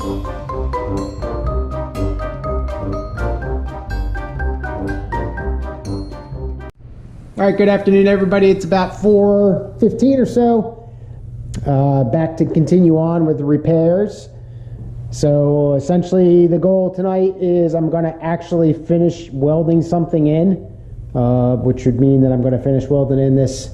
All right, good afternoon, everybody. It's about 4:15 or so. Back to continue on with the repairs. So essentially the goal tonight is I'm going to actually finish welding something in, which would mean that I'm going to finish welding in this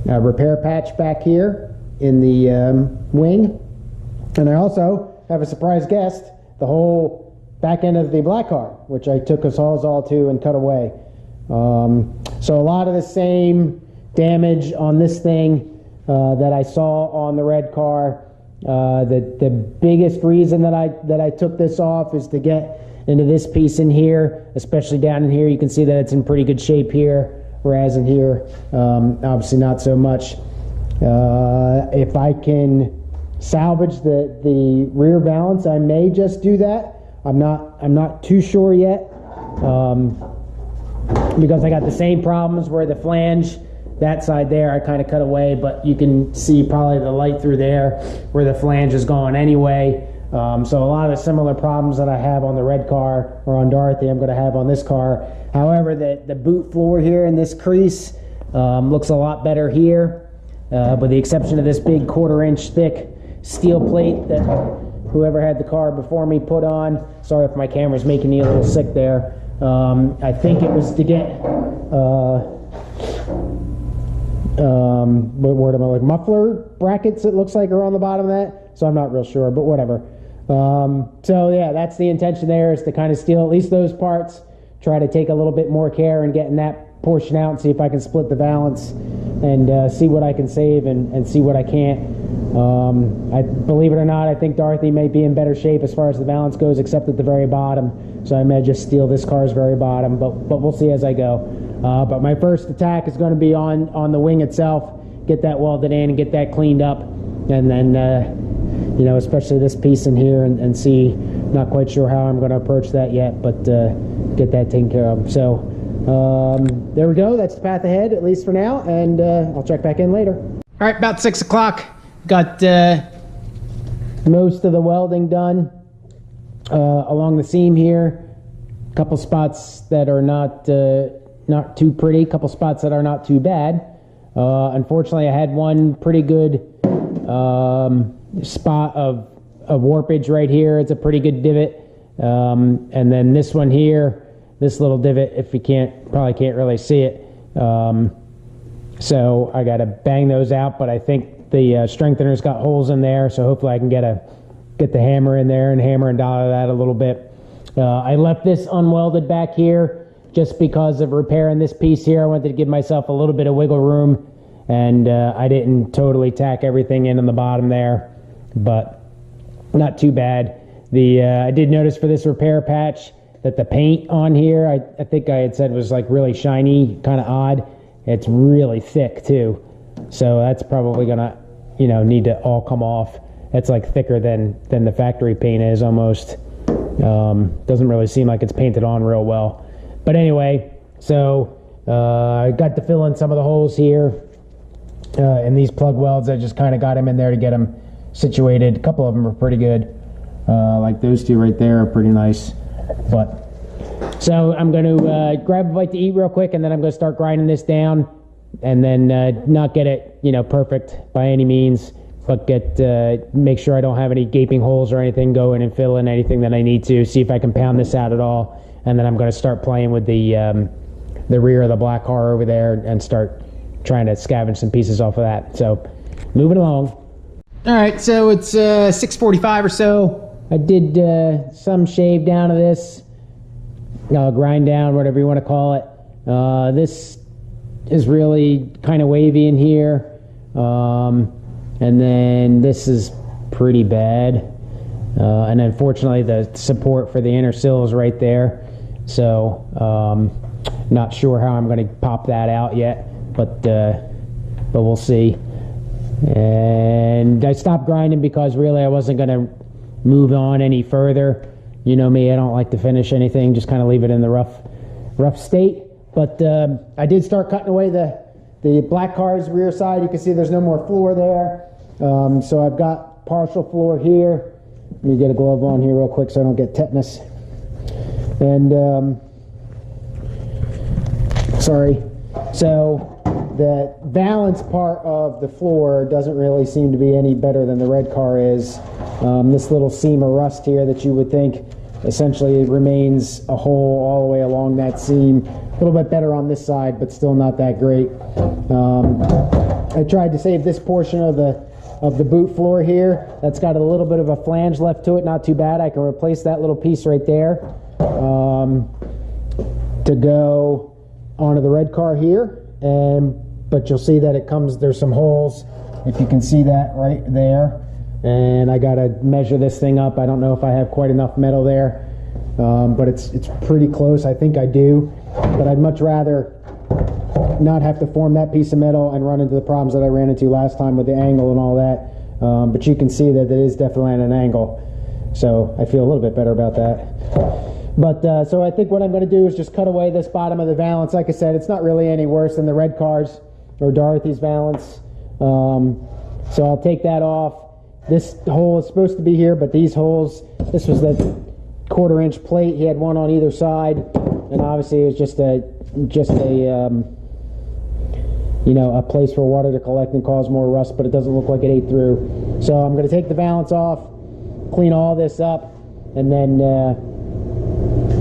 repair patch back here in the wing. And I also have a surprise guest, the whole back end of the black car, which I took a Sawzall to and cut away. So a lot of the same damage on this thing that I saw on the red car. The biggest reason that I took this off is to get into this piece in here, especially down in here. You can see that it's in pretty good shape here, whereas in here, obviously not so much. If I can salvage the rear valance, I may just do that. I'm not too sure yet. Because I got the same problems where the flange, that side there, I kind of cut away, but you can see probably the light through there where the flange is going anyway. So a lot of the similar problems that I have on the red car or on Dorothy, I'm going to have on this car. However, the boot floor here in this crease looks a lot better here, with the exception of this big 1/4 inch thick steel plate that whoever had the car before me put on. Sorry if my camera's making you a little sick there. I think it was to get what word am I like? Muffler brackets, it looks like, are on the bottom of that. So I'm not real sure, but whatever. So yeah, that's the intention there, is to kind of steal at least those parts, try to take a little bit more care in getting that portion out and see if I can split the valance and see what I can save and see what I can't. I believe it or not, I think Dorothy may be in better shape as far as the valance goes, except at the very bottom. So I may just steal this car's very bottom, but we'll see as I go. But my first attack is going to be on the wing itself, get that welded in and get that cleaned up, and then you know, especially this piece in here, and see. Not quite sure how I'm going to approach that yet, but get that taken care of. So there we go. That's the path ahead, at least for now, and I'll check back in later. All right, about 6 o'clock. Got most of the welding done along the seam here. A couple spots that are not too pretty. A couple spots that are not too bad. Unfortunately, I had one pretty good spot of warpage right here. It's a pretty good divot. And then this one here, this little divot, if you probably can't really see it. So I got to bang those out, but I think the strengthener's got holes in there, so hopefully I can get the hammer in there and hammer and dollar that a little bit. I left this unwelded back here just because of repairing this piece here. I wanted to give myself a little bit of wiggle room, and I didn't totally tack everything in on the bottom there, but not too bad. I did notice for this repair patch that the paint on here, I think I had said was like really shiny, kind of odd. It's really thick too. So that's probably gonna, you know, need to all come off. It's like thicker than the factory paint is almost. Doesn't really seem like it's painted on real well. But anyway, so I got to fill in some of the holes here in these plug welds. I just kind of got them in there to get them situated. A couple of them are pretty good. Like those two right there are pretty nice. But so I'm going to grab a bite to eat real quick, and then I'm going to start grinding this down, and then not get it, you know, perfect by any means, but make sure I don't have any gaping holes or anything. Go in and fill in anything that I need to, see if I can pound this out at all, and then I'm going to start playing with the rear of the black car over there and start trying to scavenge some pieces off of that. So moving along. All right, so it's 6:45 or so. I did some shave down of this, grind down, whatever you want to call it. This is really kind of wavy in here, and then this is pretty bad, and unfortunately the support for the inner sill is right there, so not sure how I'm going to pop that out yet, but we'll see. And I stopped grinding because really I wasn't going to move on any further. You know me, I don't like to finish anything, just kind of leave it in the rough state. But I did start cutting away the black car's rear side. You can see there's no more floor there. So I've got partial floor here. Let me get a glove on here real quick so I don't get tetanus. And sorry. So the valance part of the floor doesn't really seem to be any better than the red car is. This little seam of rust here that you would think essentially remains a hole all the way along that seam. A little bit better on this side, but still not that great. I tried to save this portion of the boot floor here. That's got a little bit of a flange left to it, not too bad. I can replace that little piece right there to go onto the red car here. But you'll see that it comes, there's some holes, if you can see that right there. And I gotta measure this thing up. I don't know if I have quite enough metal there, but it's pretty close. I think I do, but I'd much rather not have to form that piece of metal and run into the problems that I ran into last time with the angle and all that. But you can see that it is definitely at an angle, so I feel a little bit better about that. But so I think what I'm going to do is just cut away this bottom of the valance. Like I said, it's not really any worse than the red cars or Dorothy's valance. So I'll take that off. This hole is supposed to be here, but these holes, this was the 1/4 inch plate. He had one on either side, and obviously it was just a you know, a place for water to collect and cause more rust, but it doesn't look like it ate through. So I'm going to take the valance off, clean all this up, and then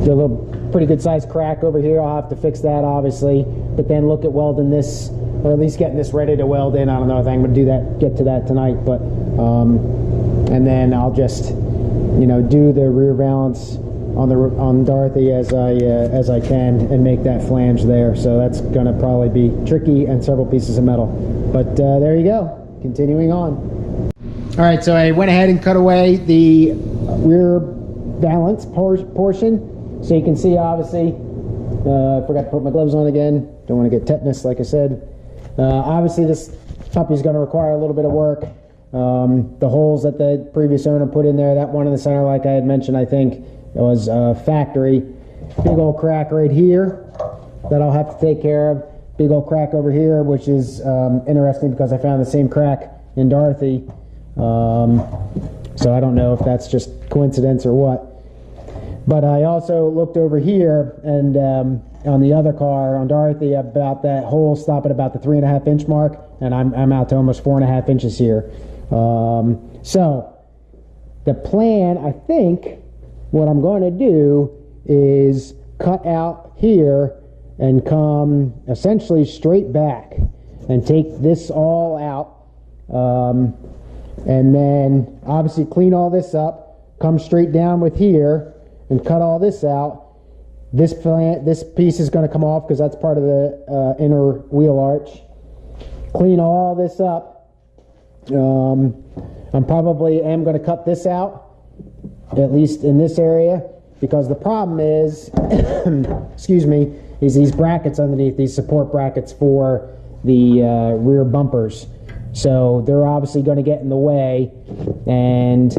do a little pretty good sized crack over here. I'll have to fix that obviously, but then look at welding this, or at least getting this ready to weld in. I don't know if I'm going to do that, get to that tonight, but and then I'll just, you know, do the rear valance on Dorothy as I can and make that flange there. So that's going to probably be tricky and several pieces of metal, but there you go. Continuing on. All right, so I went ahead and cut away the rear valance portion, so you can see obviously. I forgot to put my gloves on again. Don't want to get tetanus, like I said. Obviously this puppy is going to require a little bit of work. The holes that the previous owner put in there, that one in the center, like I had mentioned, I think it was factory. Big old crack right here that I'll have to take care of. Big old crack over here, which is interesting because I found the same crack in Dorothy. So I don't know if that's just coincidence or what. But I also looked over here, and on the other car, on Dorothy, about that hole stop at about the 3.5 inch mark, and I'm out to almost 4.5 inches here. So the plan, I think, what I'm going to do is cut out here and come essentially straight back and take this all out, and then obviously clean all this up, come straight down with here and cut all this out. This piece is going to come off because that's part of the inner wheel arch. Clean all this up. I probably am going to cut this out, at least in this area, because the problem is, excuse me, is these brackets underneath, these support brackets for the rear bumpers. So they're obviously going to get in the way, and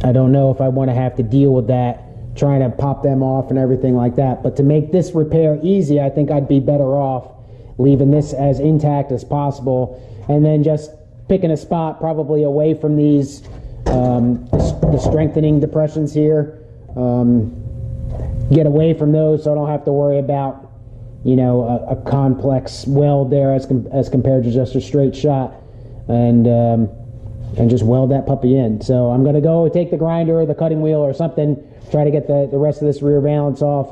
I don't know if I want to have to deal with that, trying to pop them off and everything like that. But to make this repair easy, I think I'd be better off leaving this as intact as possible, and then just picking a spot probably away from these the strengthening depressions here. Get away from those so I don't have to worry about, you know, a complex weld there as compared to just a straight shot, and just weld that puppy in. So I'm going to go take the grinder or the cutting wheel or something, try to get the rest of this rear valance off,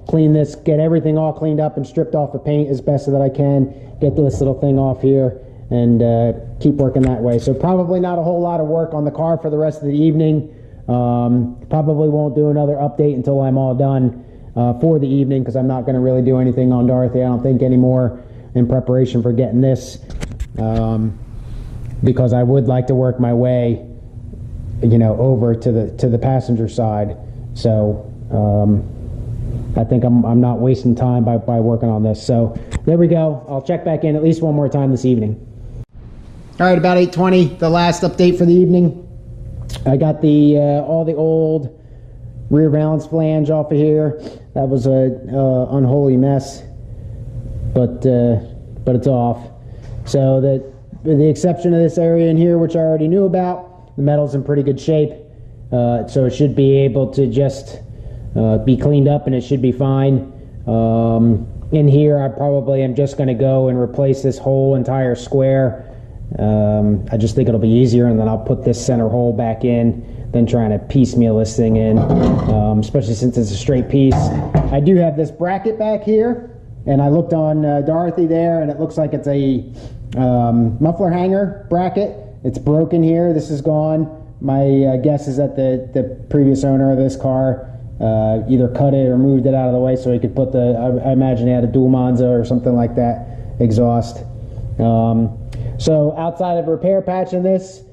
clean this, get everything all cleaned up and stripped off the paint as best that I can, get this little thing off here, and keep working that way. So probably not a whole lot of work on the car for the rest of the evening. Probably won't do another update until I'm all done for the evening, because I'm not going to really do anything on Dorothy, I don't think, anymore in preparation for getting this. Because I would like to work my way, you know, over to the passenger side. So I think I'm not wasting time by working on this. So there we go. I'll check back in at least one more time this evening. All right, about 8:20, the last update for the evening. I got the all the old rear valance flange off of here. That was a unholy mess, but it's off. So that the exception of this area in here, which I already knew about. The metal's in pretty good shape, so it should be able to just be cleaned up, and it should be fine. In here, I probably am just going to go and replace this whole entire square. I just think it'll be easier, and then I'll put this center hole back in than trying to piecemeal this thing in, especially since it's a straight piece. I do have this bracket back here, and I looked on Dorothy there, and it looks like it's a muffler hanger bracket. It's broken here. This is gone. My guess is that the previous owner of this car either cut it or moved it out of the way so he could put I imagine he had a dual Monza or something like that exhaust. So outside of repair patching this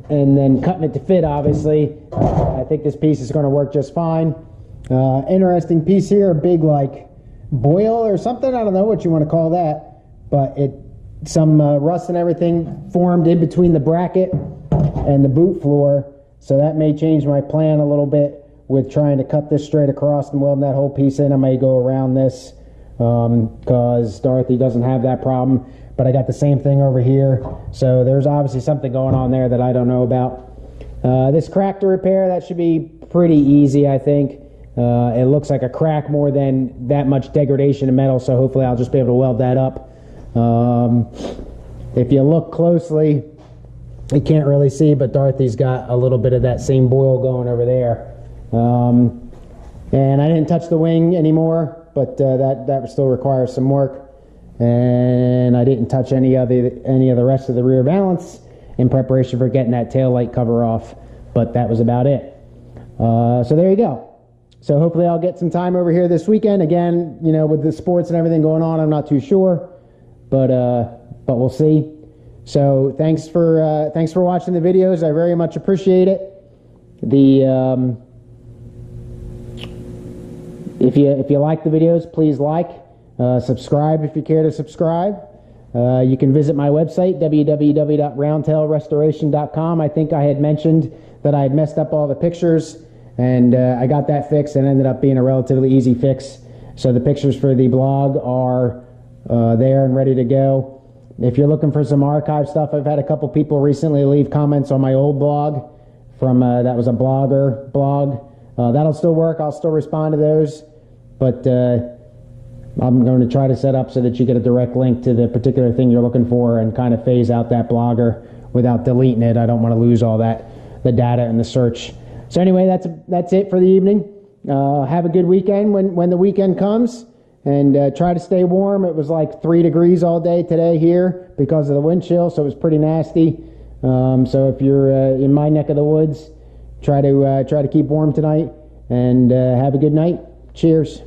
and then cutting it to fit, obviously, I think this piece is going to work just fine. Interesting piece here, a big like boil or something. I don't know what you want to call that, but some rust and everything formed in between the bracket and the boot floor, so that may change my plan a little bit with trying to cut this straight across and welding that whole piece in. I may go around this because Dorothy doesn't have that problem, but I got the same thing over here, so there's obviously something going on there that I don't know about. This crack to repair, that should be pretty easy, I think. It looks like a crack more than that much degradation of metal, so hopefully I'll just be able to weld that up. If you look closely, you can't really see, but Dorothy's got a little bit of that same boil going over there. And I didn't touch the wing anymore, but that still requires some work. And I didn't touch any of the rest of the rear valance in preparation for getting that tail light cover off, but that was about it. So there you go. So hopefully I'll get some time over here this weekend. Again, you know, with the sports and everything going on, I'm not too sure, but we'll see. So thanks for watching the videos. I very much appreciate it. If you like the videos, please like, subscribe if you care to subscribe. You can visit my website, www.roundtailrestoration.com. I think I had mentioned that I had messed up all the pictures, and I got that fixed, and ended up being a relatively easy fix. So the pictures for the blog are there and ready to go. If you're looking for some archive stuff, I've had a couple people recently leave comments on my old blog from that was a blogger blog. That'll still work. I'll still respond to those, but I'm going to try to set up so that you get a direct link to the particular thing you're looking for and kind of phase out that blogger without deleting it. I don't want to lose all the data in the search. So anyway, that's it for the evening. Have a good weekend when the weekend comes, and try to stay warm. It was like 3 degrees all day today here because of the wind chill, so it was pretty nasty. So if you're in my neck of the woods, try to keep warm tonight, and have a good night. Cheers.